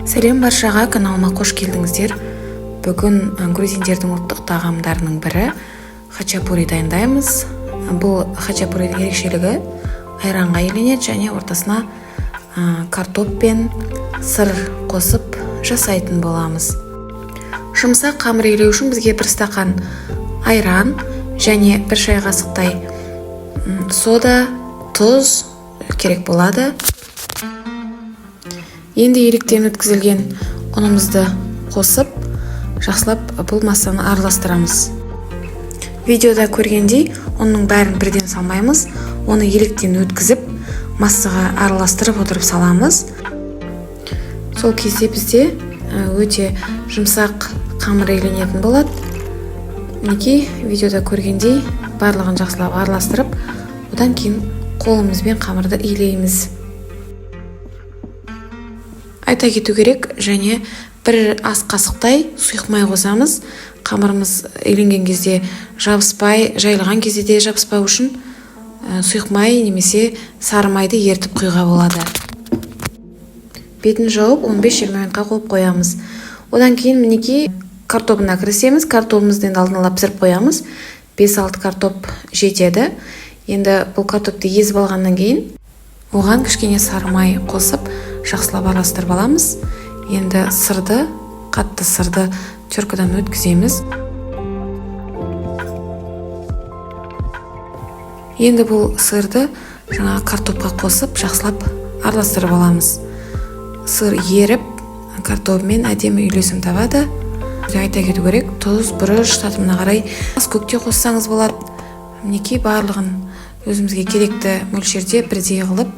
Сәлем баршаға, каналыма қош келдіңіздер. Бүгін грузиндердің ұлттық тағамдарының бірі хачапури дайындаймыз. Бұл хачапуридің ерекшелігі айранға еленеді және ортасына картоп пен сыр қосып жасайтын боламыз. Жұмсақ қамыр илеу үшін бізге 1 стақан айран және 1 шай қасықтай сода, тұз керек болады. Енді електен өткізілген ұнымызды қосып, жақсылап бұл массаны араластырамыз. Видеода көргендей, оның бәрін бірден салмаймыз, оны електен өткізіп, массаға араластырып отырып саламыз. Сол кезде бізде өте жұмсақ қамыр иленетін болады. Мінекей видеода көргендей барлығын жақсылап араластырып, одан кейін қолымызбен қамырды илейміз. Айта кету керек, және 1 ас қасықтай сұйық май қосамыз. Қамырымыз иленген кезде жабыспай, жайылған кезде де жабыспай үшін сұйық май немесе сары майды ертіп құюға болады. Бетін жауып 15-20 минутқа қойып қоямыз. Одан кейін мінекей картопына кірісеміз. Картопымызды алдын-ала пісіріп қоямыз. 5-6 картоп жетеді. Енді бұл картопты езіп алғаннан кейін оған кішкене сары май қосып жақсылап араластырып аламыз. Енді сырды, қатты сырды теркадан өткіземіз. Енді бұл сырды жаңа картопқа қосып жақсылап араластырып аламыз. Сыр еріп, картопымен әдемі үйлесім табады. Айта кету керек, тұз, бұрыш татымына қарай көкте қоссаңыз болады. Мінекей барлығын өзімізге керекті мөлшерде бірдей қылып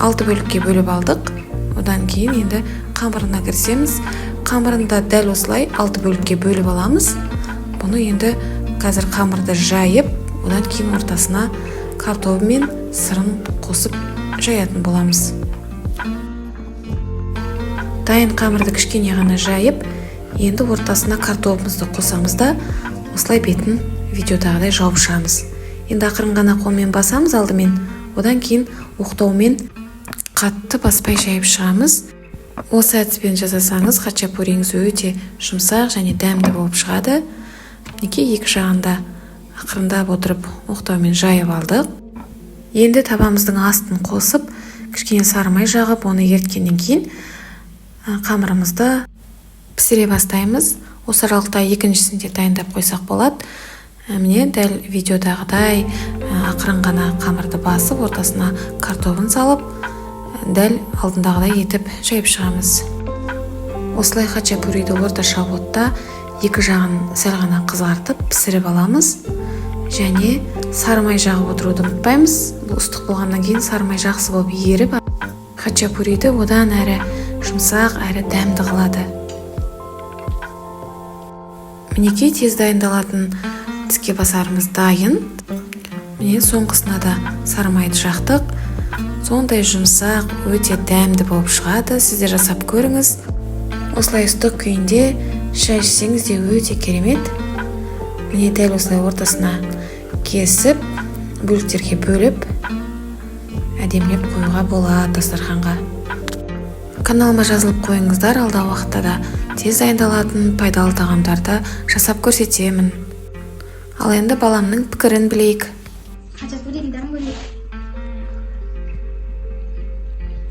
6 бөлікке бөліп алдық. Одан кейін енді қамырына кірісеміз. Қамырында дәл осылай 6 бөлікке бөліп аламыз. Бұны енді қазір қамырды жайып, одан кейін ортасына картопы мен сырын қосып жаятын боламыз. Дайын қамырды кішкене ғана жайып, енді ортасына картопымызды қосамыз да, осылай бетін видеодағыдай жауып шығамыз. Енді ақырын ғана қолмен басамыз алдымен, одан кейін оқтаумен қатты баспай жайып шығамыз. Осы әдіспен жасасаңыз, хачапуриіңіз өте жұмсақ және дәмді болып шығады. Мінекей екі жағында ақырындап отырып оқтаумен жайып алдық. Енді табамыздың астын қосып, кішкене сары май жағып, оны ерткеннен кейін қамырымызды пісіре бастаймыз. Осы аралықта екіншісінде дайындап қойсақ болады. Міне дәл видеодағыдай ақырын ғана қамырды басып, ортасына картопын салып, дәл алдындағыдай етіп жайып шығамыз. Осылай хачапуриді орташа отта екі жағын сәл ғана қызартып пісіріп аламыз. Және сары май жағып отыруды ұмытпаймыз. Бұл ыстық болғаннан кейін сары май жақсы болып еріп, хачапуриді одан әрі жұмсақ әрі дәмді қылады. Мінекей тез дайындалатын тіске басарымыз дайын. Міне соңғысына да сары майды жақтық. Сондай жұмсақ, өте дәмді болып шығады. Сіздер жасап көріңіз. Осылай ыстық күйінде шай ішсеңіз де өте керемет. Міне дәл осылай ортасына кесіп, бөліктерге бөліп, әдемілеп қоюға болады дастарханға. Каналыма жазылып қойыңыздар, алдағы уақытта да тез дайындалатын пайдалы тағамдарды жасап көрсетемін. Ал енді баламның пікірін білейік. Хачапури дәм бөлек.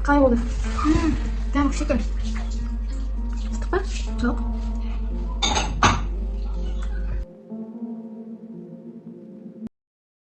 Қалай болды? Дәм күшті екен. Ыстық па? Жоқ.